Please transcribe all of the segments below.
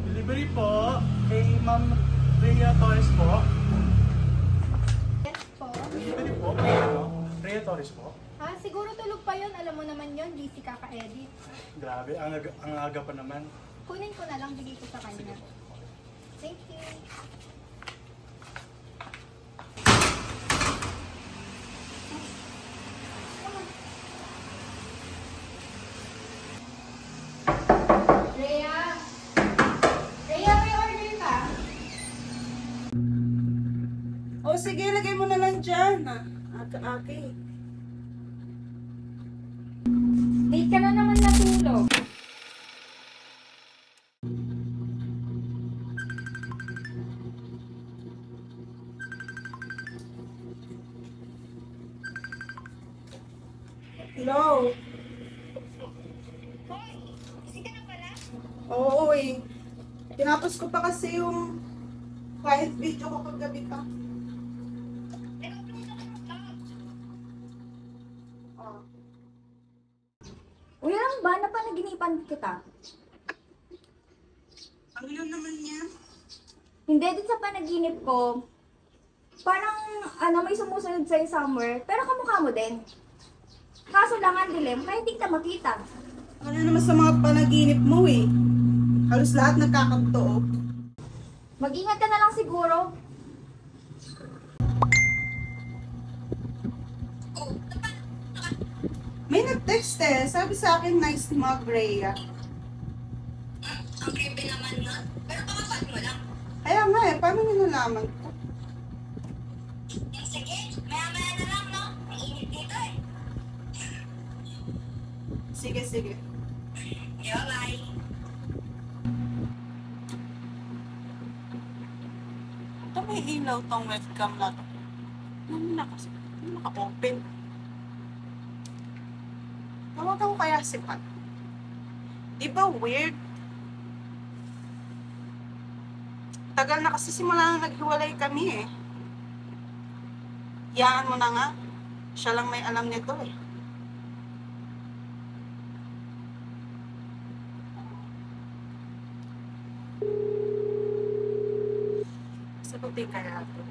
Delivery po kay Ma'am Rhea Torres po. Yes po. Delivery po kay Rhea Torres po. Ha? Siguro tulog pa yon. Alam mo naman yon, busy kaka-edit. Grabe, ang aga pa naman. Kunin ko na lang, bigay ko sa kanya. Thank you. Rhea! Rhea, may order ka? O sige, lagay mo na lang dyan. Aki. Late ka na naman natulog. Hello? Oo eh. Tinapos ko pa kasi yung client video ko kagabi pa. Uy, ano ba? Napanaginipan kita. Ano yun naman niya? Hindi, din sa panaginip ko, parang, may sumusunod sa'yo somewhere, pero kamukha mo din. Kaso lang ang dilim, kaya hindi kita makita. Ano naman sa mga panaginip mo eh? Halos lahat nagkakatotoo. Mag-ingat ka na lang siguro. May nag-text eh. Sabi sa akin, nice to Ma'am Rhea. Ang creepy naman nun. Pero pakapat mo lang. Kaya nga eh, paano nyo nalaman ko? Sige, maya-maya na lang, no? Ang init dito eh. Sige. Bye-bye. Ito may ilaw tong webcam na to. Ano naka-open? Tawagan ko kaya si Pat. Di ba weird? Tagal na kasi simula na naghiwalay kami eh. Yaan mo na nga. Siya lang may alam nito eh. Sagutin kaya ito.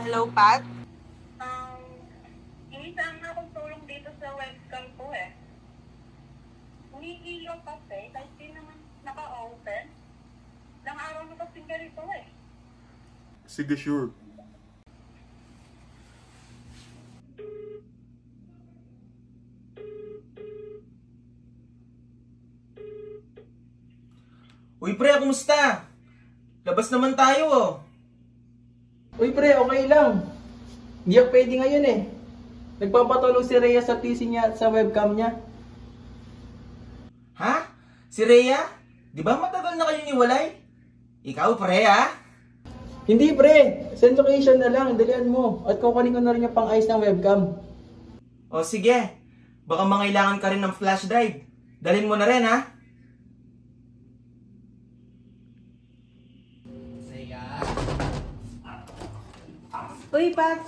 Hello Pat? Inisang na akong tulong dito sa webcam ko eh. Humingi yung kasi, kahit di naman naka-open. Ilang araw na kasing ganito eh. Sige, sure. Uy pre, kumusta? Labas naman tayo oh. Uy pre, okay lang. Hindi ako pwede ngayon eh. Nagpapatulong si Rhea sa PC niya at sa webcam niya. Ha? Si Rhea? Di ba matagal na kayong iwalay? Ikaw pre ha? Hindi pre, send location na lang, dalian mo. At kukunin ko na rin yung pang-ayos ng webcam. O sige, baka mangailangan ka rin ng flash drive. Dalhin mo na rin ha? Uy Pat!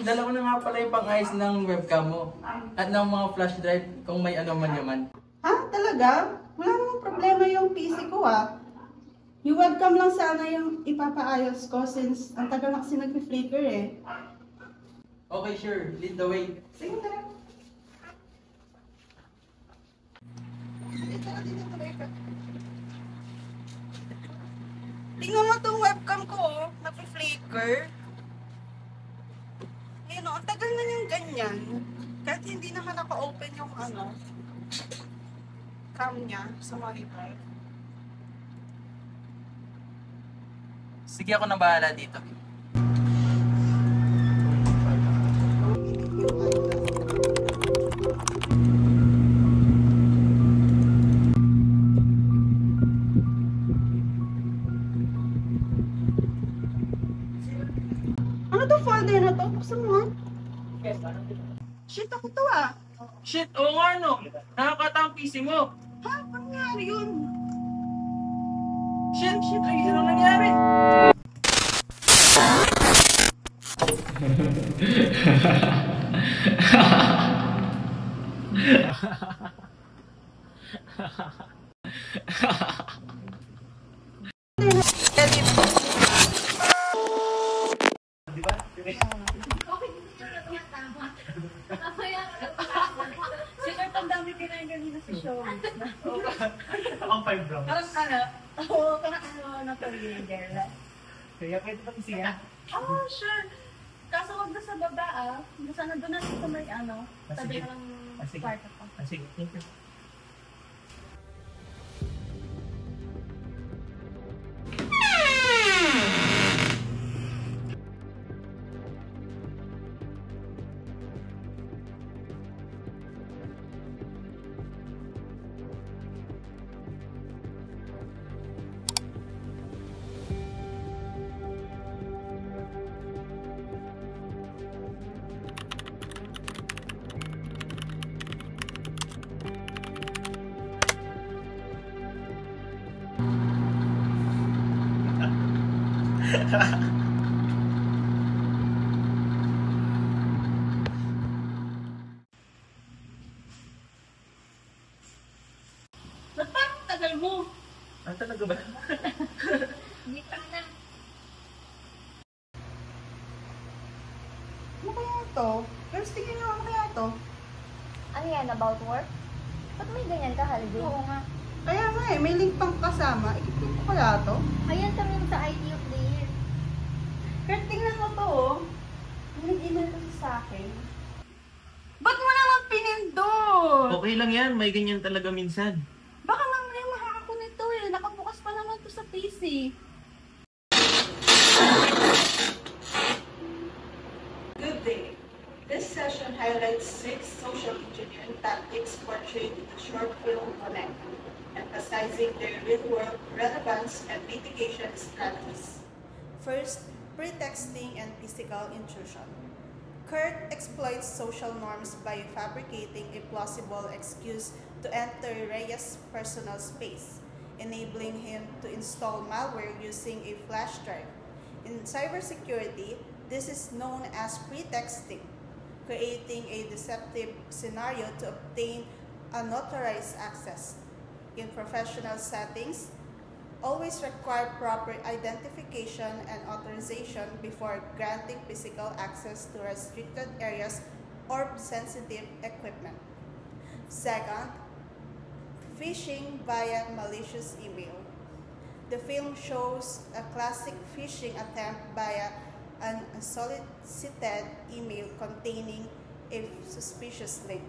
Dala ko na nga pala yung pang-ayos ng webcam mo. At ng mga flash drive kung may ano man yaman. Ha? Talaga? Wala namang problema yung PC ko ah. Yung webcam lang sana yung ipapaayos ko since ang tagal na kasi nag-flicker eh. Okay, sure. Lead the way. Sige, tara. Tingnan mo tong webcam ko oh. Nag-flicker. Ayun oh, ang tagal na niyang ganyan. Kahit hindi naman naka-open yung cam niya sa monitor. Sige, ako na bahala dito. Ano to folder na to? Buksan mo nga. Shit, ako to ah. Shit, oo nga no. Nakakata ang PC mo. Ha? Ano nangyari yun? Shit, ano nangyari? Siguro ang dami kinain kanina sa show. Ang 5 rounds. Parang oo, parang na burger. Kaya pwede pa siya. Oh, sure. Kaso wag na sa baba Sana doon na sa may tabi Sige. ng Sige. kwarto ko. Sige, thank you. Ba't parang tagal mo? Ang talaga ba? Bitang na. Ano kaya to? Girls, tingin nyo, ano kaya to? Ano yan, about work? Ba't may ganyan ka, Holiday? Oo nga. Kaya nga may link pang kasama. Ikikip ko kaya to? Ayan kami sa IT of the year. Kurt, tingnan mo to, Nag-email kasi sa akin. Ba't mo naman pinindot? Okay lang yan, may ganyan talaga minsan. Baka mamaya mahack ako nito Nakabukas pa naman to sa PC. Good day. This session highlights 6 social engineering tactics portrayed in the short film Connect, emphasizing their real-world relevance and mitigation strategies. First, pretexting and physical intrusion. Kurt exploits social norms by fabricating a plausible excuse to enter Reyes' personal space, enabling him to install malware using a flash drive. In cybersecurity, this is known as pretexting, creating a deceptive scenario to obtain unauthorized access. In professional settings, always require proper identification and authorization before granting physical access to restricted areas or sensitive equipment. Second, phishing via malicious email. The film shows a classic phishing attempt via an unsolicited email containing a suspicious link.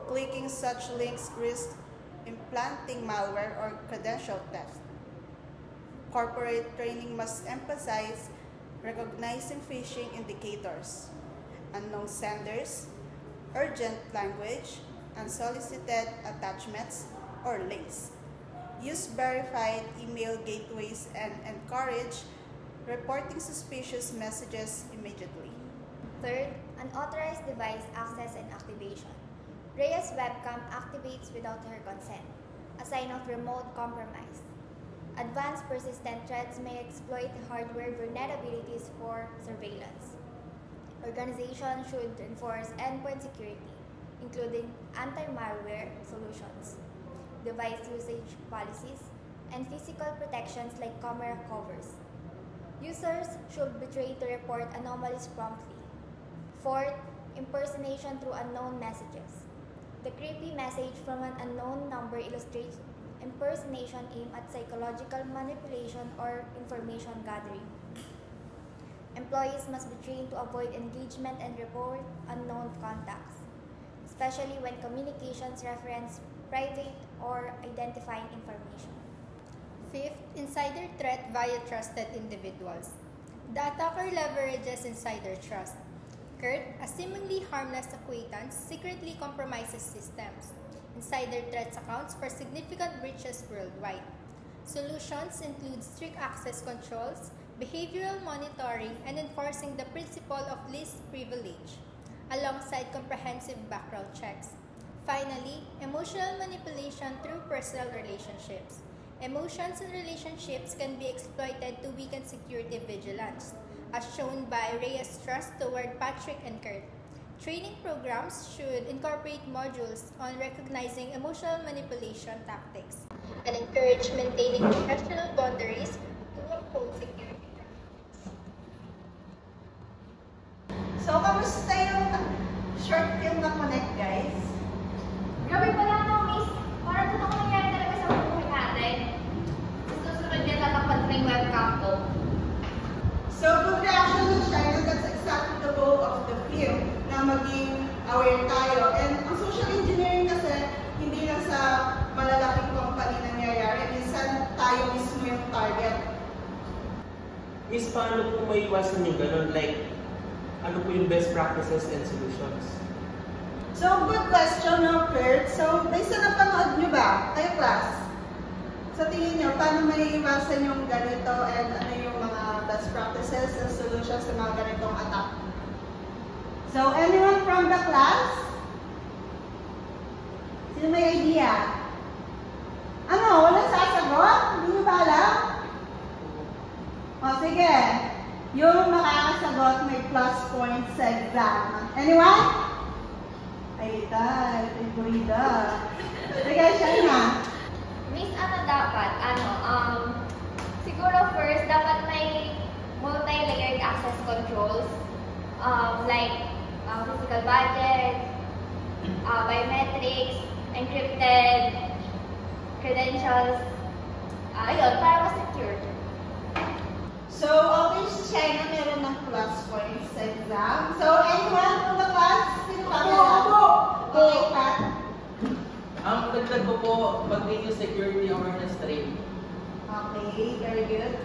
Clicking such links risks implanting malware or credential theft. Corporate training must emphasize recognizing phishing indicators, unknown senders, urgent language, unsolicited attachments or links. Use verified email gateways and encourage reporting suspicious messages immediately. Third, unauthorized device access and activation. Rhea's webcam activates without her consent, a sign of remote compromise. Advanced persistent threats may exploit hardware vulnerabilities for surveillance. Organizations should enforce endpoint security, including anti-malware solutions, device usage policies, and physical protections like camera covers. Users should be trained to report anomalies promptly. Fourth, impersonation through unknown messages. The creepy message from an unknown number illustrates impersonation aimed at psychological manipulation or information gathering. Employees must be trained to avoid engagement and report unknown contacts, especially when communications reference private or identifying information. Fifth, insider threat via trusted individuals. The attacker leverages insider trust. Kurt, a seemingly harmless acquaintance, secretly compromises systems. Insider threats accounts for significant breaches worldwide. Solutions include strict access controls, behavioral monitoring, and enforcing the principle of least privilege, alongside comprehensive background checks. Finally, emotional manipulation through personal relationships. Emotions in relationships can be exploited to weaken security vigilance, as shown by Rhea's trust toward Patrick and Kurt. Training programs should incorporate modules on recognizing emotional manipulation tactics and encourage maintaining professional boundaries to uphold security. So, kamusta yung short film na Connect, guys? Grabe pala no, miss. Parang totoo nangyari talaga sa buhay natin. Susunod niya tatakpan ko yung webcam ko. So, good reaction ng China, that's exactly the goal of the film, na maging aware tayo. And ang social engineering kasi, hindi lang sa malalaking company nangyayari, minsan tayo mismo yung target. Miss, paano po maiwasan yung ganun? Like, ano po yung best practices and solutions? So, good question, no, Kurt? So, based sa napanood nyo ba? Kayo, class? Sa tingin nyo, paano maiiwasan yung ganito and ano yung mga best practices and solutions sa mga ganitong attack? So, anyone from the class? Sino may idea? Ano? Walang sasagot? Hindi nyo ba alam? O, sige. Yung makakasagot may plus points sa exam. Anyone? Ay, tal. Ay, burida. Sige, Shaina. Miss, ano dapat? Siguro first, dapat may multi-layered access controls. Like physical budget, biometrics, encrypted credentials. Ayun, para mas secure. So, okay si China meron ng plus points sa exam. So, anyone from the class? Sino pa meron? Okay, Pat? Ang dagdag ko po, mag-video security awareness training. Okay, very good.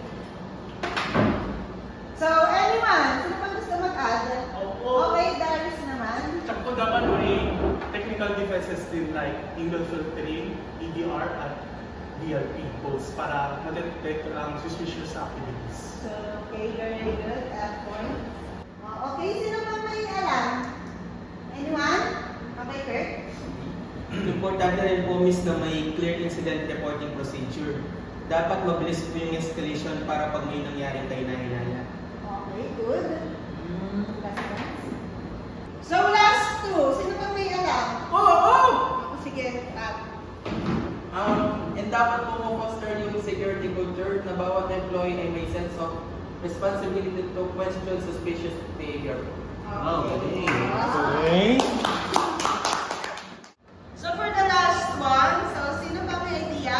So, anyone? Sino pa gusto mag-add? Okay, Darius naman. Tsaka po dapat may technical defenses din like email filtering, EDR, at DLP posts para ma-detect ang suspicious activities. So, okay, very good. Add points. Okay, sino pa may alam? Anyone? Okay, Kurt? Importante rin po, Miss, na may clear incident reporting procedure. Dapat mabilis po yung escalation para pag may nangyari tayo nahinala. Okay, good. So, last two. Sino pa may alam? Sige, Pat. And dapat po foster yung security culture na bawat employee ay may sense of responsibility to question suspicious behavior. Okay. Okay. So, for the last one, so sino pa may idea?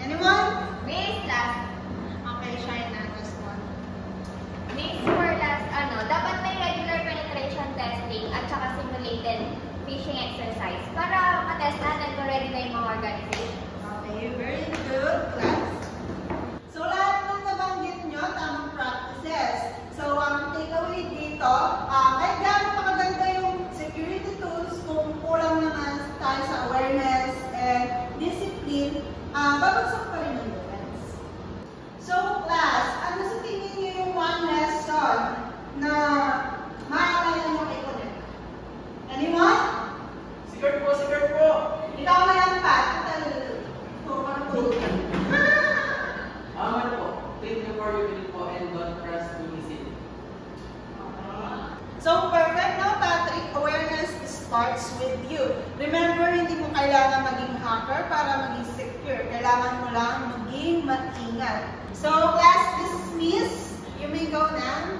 Anyone? Miss, last. Okay, Shaina, last one. Miss, for last, dapat may regular penetration testing at saka simulated phishing exercise para matest natin kung ready na yung mga organization. Okay, very good, class. So, lahat ng nabanggit nyo, tamang practices. So, ang takeaway dito, kahit gano'n makaganda yung security tools, kung kulang naman tayo sa awareness and discipline, babagsak pa rin ang defense. So, class, ano sa tingin nyo yung one lesson na maaalala nyo kay Connect? Anyone? Secure po, secure po! Ikaw na lang, Pat. Aman po, think before you believe po and don't trust too easily. So, perfect, no, Patrick? Awareness starts with you. Remember, hindi mo kailangan maging hacker para maging secure. Kailangan mo lang maging maingat. So, class dismissed. You may go now.